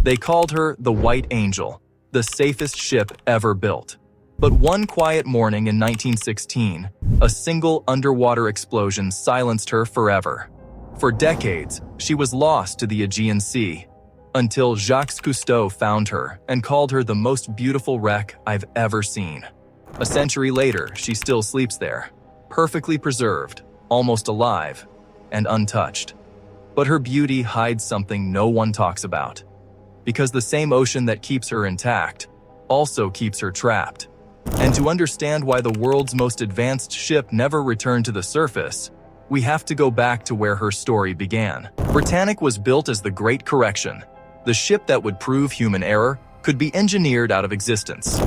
They called her the White Angel, the safest ship ever built. But one quiet morning in 1916, a single underwater explosion silenced her forever. For decades, she was lost to the Aegean Sea, until Jacques Cousteau found her and called her the most beautiful wreck I've ever seen. A century later, she still sleeps there, perfectly preserved, almost alive, and untouched. But her beauty hides something no one talks about. Because the same ocean that keeps her intact also keeps her trapped. And to understand why the world's most advanced ship never returned to the surface, we have to go back to where her story began. Britannic was built as the Great Correction. The ship that would prove human error could be engineered out of existence.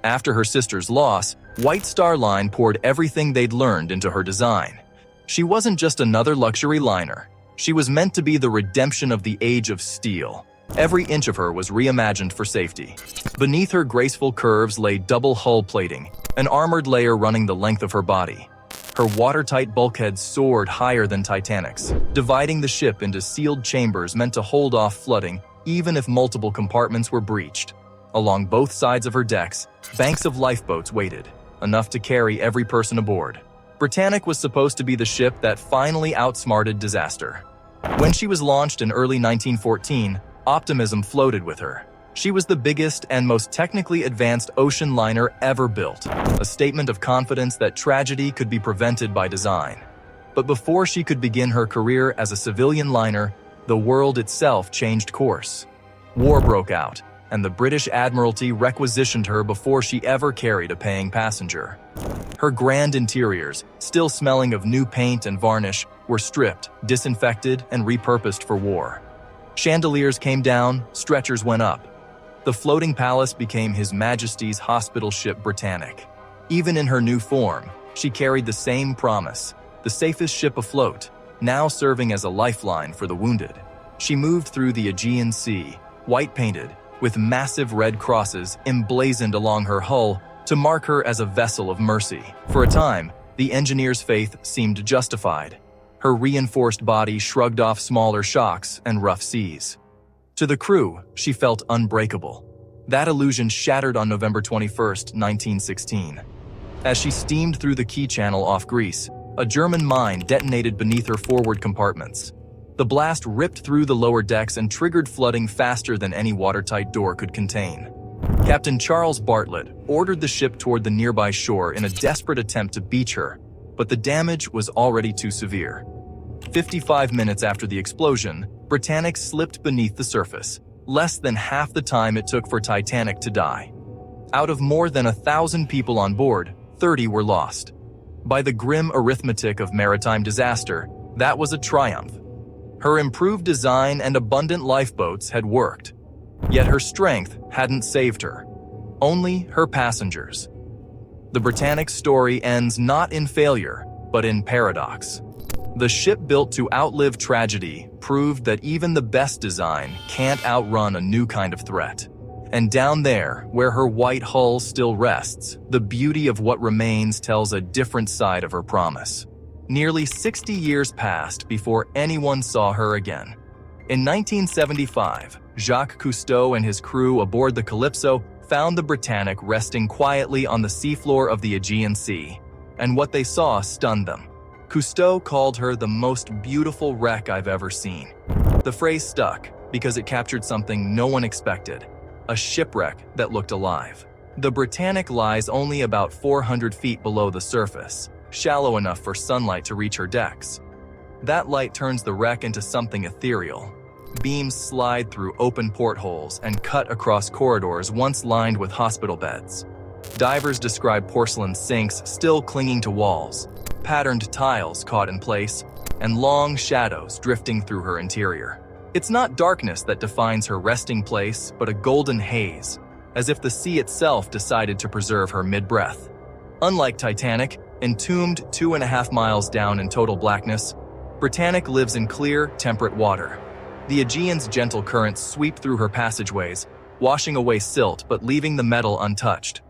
After her sister's loss, White Star Line poured everything they'd learned into her design. She wasn't just another luxury liner. She was meant to be the redemption of the Age of Steel. Every inch of her was reimagined for safety. Beneath her graceful curves lay double hull plating, an armored layer running the length of her body. Her watertight bulkheads soared higher than Titanic's, dividing the ship into sealed chambers meant to hold off flooding even if multiple compartments were breached. Along both sides of her decks, banks of lifeboats waited, enough to carry every person aboard. Britannic was supposed to be the ship that finally outsmarted disaster. When she was launched in early 1914, optimism floated with her. She was the biggest and most technically advanced ocean liner ever built, a statement of confidence that tragedy could be prevented by design. But before she could begin her career as a civilian liner, the world itself changed course. War broke out, and the British Admiralty requisitioned her before she ever carried a paying passenger. Her grand interiors, still smelling of new paint and varnish, were stripped, disinfected, and repurposed for war. Chandeliers came down, stretchers went up. The floating palace became His Majesty's hospital ship Britannic. Even in her new form, she carried the same promise, the safest ship afloat, now serving as a lifeline for the wounded. She moved through the Aegean Sea, white-painted, with massive red crosses emblazoned along her hull to mark her as a vessel of mercy. For a time, the engineer's faith seemed justified. Her reinforced body shrugged off smaller shocks and rough seas. To the crew, she felt unbreakable. That illusion shattered on November 21, 1916. As she steamed through the Key Channel off Greece, a German mine detonated beneath her forward compartments. The blast ripped through the lower decks and triggered flooding faster than any watertight door could contain. Captain Charles Bartlett ordered the ship toward the nearby shore in a desperate attempt to beach her, but the damage was already too severe. 55 minutes after the explosion, Britannic slipped beneath the surface, less than half the time it took for Titanic to die. Out of more than 1,000 people on board, 30 were lost. By the grim arithmetic of maritime disaster, that was a triumph. Her improved design and abundant lifeboats had worked. Yet her strength hadn't saved her. Only her passengers. The Britannic story ends not in failure, but in paradox. The ship built to outlive tragedy proved that even the best design can't outrun a new kind of threat. And down there, where her white hull still rests, the beauty of what remains tells a different side of her promise. Nearly 60 years passed before anyone saw her again. In 1975, Jacques Cousteau and his crew aboard the Calypso found the Britannic resting quietly on the seafloor of the Aegean Sea, and what they saw stunned them. Cousteau called her the most beautiful wreck I've ever seen. The phrase stuck because it captured something no one expected, a shipwreck that looked alive. The Britannic lies only about 400 feet below the surface, shallow enough for sunlight to reach her decks. That light turns the wreck into something ethereal. Beams slide through open portholes and cut across corridors once lined with hospital beds. Divers describe porcelain sinks still clinging to walls, patterned tiles caught in place, and long shadows drifting through her interior. It's not darkness that defines her resting place, but a golden haze, as if the sea itself decided to preserve her mid-breath. Unlike Titanic, entombed 2.5 miles down in total blackness, Britannic lives in clear, temperate water. The Aegean's gentle currents sweep through her passageways, washing away silt but leaving the metal untouched.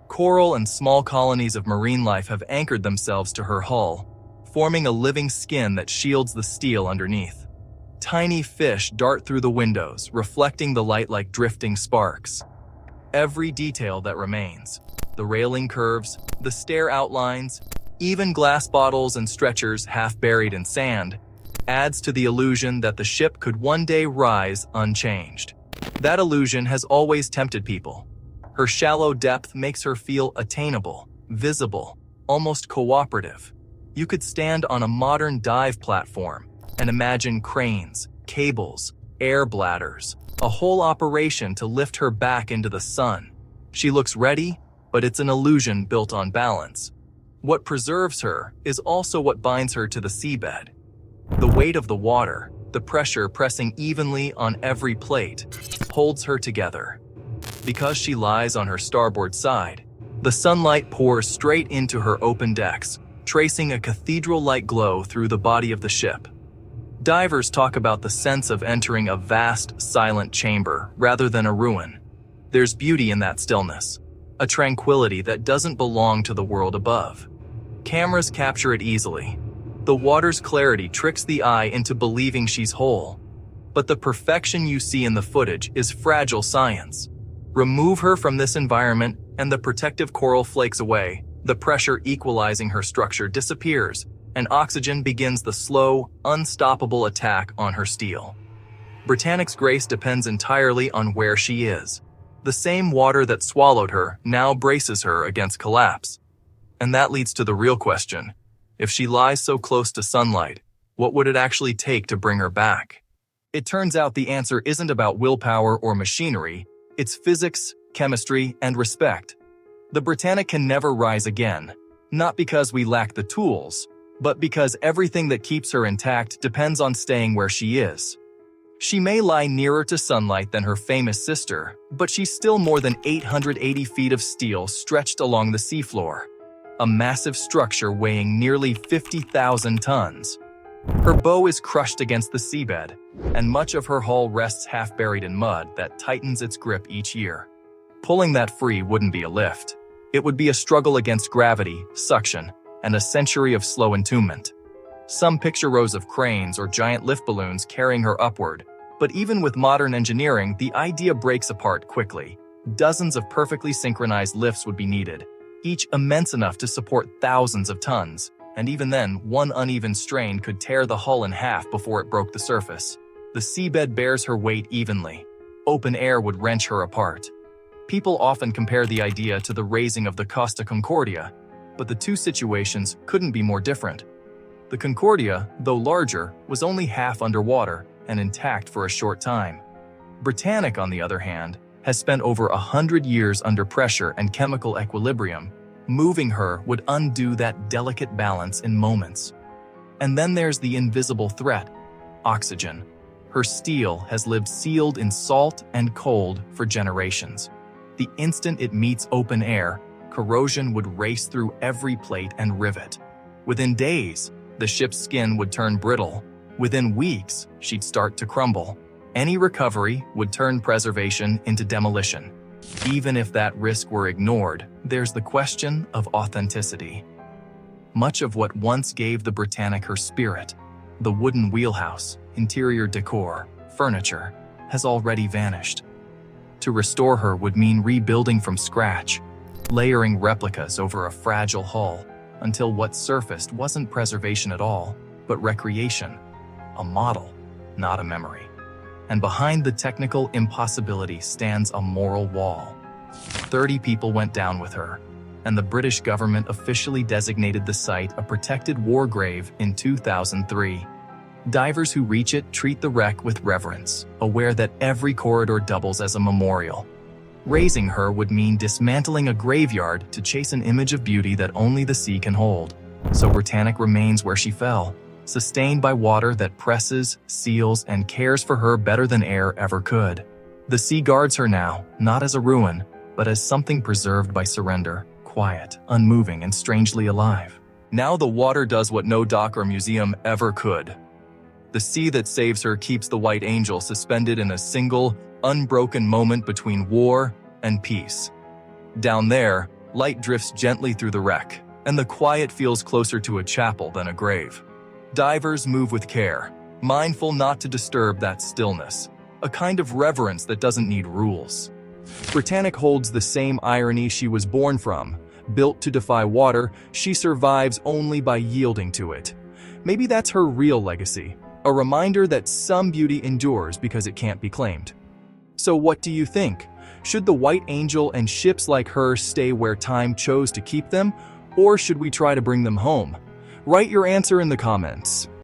Coral and small colonies of marine life have anchored themselves to her hull, forming a living skin that shields the steel underneath. Tiny fish dart through the windows, reflecting the light like drifting sparks. Every detail that remains, the railing curves, the stair outlines, even glass bottles and stretchers half buried in sand, adds to the illusion that the ship could one day rise unchanged. That illusion has always tempted people. Her shallow depth makes her feel attainable, visible, almost cooperative. You could stand on a modern dive platform and imagine cranes, cables, air bladders, a whole operation to lift her back into the sun. She looks ready, but it's an illusion built on balance. What preserves her is also what binds her to the seabed. The weight of the water, the pressure pressing evenly on every plate, holds her together. Because she lies on her starboard side, the sunlight pours straight into her open decks, tracing a cathedral-like glow through the body of the ship. Divers talk about the sense of entering a vast, silent chamber rather than a ruin. There's beauty in that stillness, a tranquility that doesn't belong to the world above. Cameras capture it easily. The water's clarity tricks the eye into believing she's whole. But the perfection you see in the footage is fragile science. Remove her from this environment and the protective coral flakes away, the pressure equalizing her structure disappears, and oxygen begins the slow, unstoppable attack on her steel. Britannic's grace depends entirely on where she is. The same water that swallowed her now braces her against collapse. And that leads to the real question. If she lies so close to sunlight, what would it actually take to bring her back? It turns out the answer isn't about willpower or machinery, it's physics, chemistry, and respect. The Britannic can never rise again, not because we lack the tools, but because everything that keeps her intact depends on staying where she is. She may lie nearer to sunlight than her famous sister, but she's still more than 880 feet of steel stretched along the seafloor, a massive structure weighing nearly 50,000 tons. Her bow is crushed against the seabed, and much of her hull rests half buried in mud that tightens its grip each year. Pulling that free wouldn't be a lift. It would be a struggle against gravity, suction, and a century of slow entombment. Some picture rows of cranes or giant lift balloons carrying her upward, but even with modern engineering, the idea breaks apart quickly. Dozens of perfectly synchronized lifts would be needed, each immense enough to support thousands of tons, and even then, one uneven strain could tear the hull in half before it broke the surface. The seabed bears her weight evenly. Open air would wrench her apart. People often compare the idea to the raising of the Costa Concordia, but the two situations couldn't be more different. The Concordia, though larger, was only half underwater and intact for a short time. Britannic, on the other hand, has spent over 100 years under pressure and chemical equilibrium. Moving her would undo that delicate balance in moments. And then there's the invisible threat, oxygen. Her steel has lived sealed in salt and cold for generations. The instant it meets open air, corrosion would race through every plate and rivet. Within days, the ship's skin would turn brittle. Within weeks, she'd start to crumble. Any recovery would turn preservation into demolition. Even if that risk were ignored, there's the question of authenticity. Much of what once gave the Britannic her spirit, the wooden wheelhouse, interior decor, furniture, has already vanished. To restore her would mean rebuilding from scratch, layering replicas over a fragile hull, until what surfaced wasn't preservation at all, but recreation, a model, not a memory. And behind the technical impossibility stands a moral wall. 30 people went down with her, and the British government officially designated the site a protected war grave in 2003. Divers who reach it treat the wreck with reverence, aware that every corridor doubles as a memorial. Raising her would mean dismantling a graveyard to chase an image of beauty that only the sea can hold. So Britannic remains where she fell, sustained by water that presses, seals, and cares for her better than air ever could. The sea guards her now, not as a ruin, but as something preserved by surrender, quiet, unmoving, and strangely alive. Now the water does what no dock or museum ever could. The sea that saves her keeps the White Angel suspended in a single, unbroken moment between war and peace. Down there, light drifts gently through the wreck, and the quiet feels closer to a chapel than a grave. Divers move with care, mindful not to disturb that stillness, a kind of reverence that doesn't need rules. Britannic holds the same irony she was born from. Built to defy water, she survives only by yielding to it. Maybe that's her real legacy, a reminder that some beauty endures because it can't be claimed. So what do you think? Should the White Angel and ships like her stay where time chose to keep them, or should we try to bring them home? Write your answer in the comments.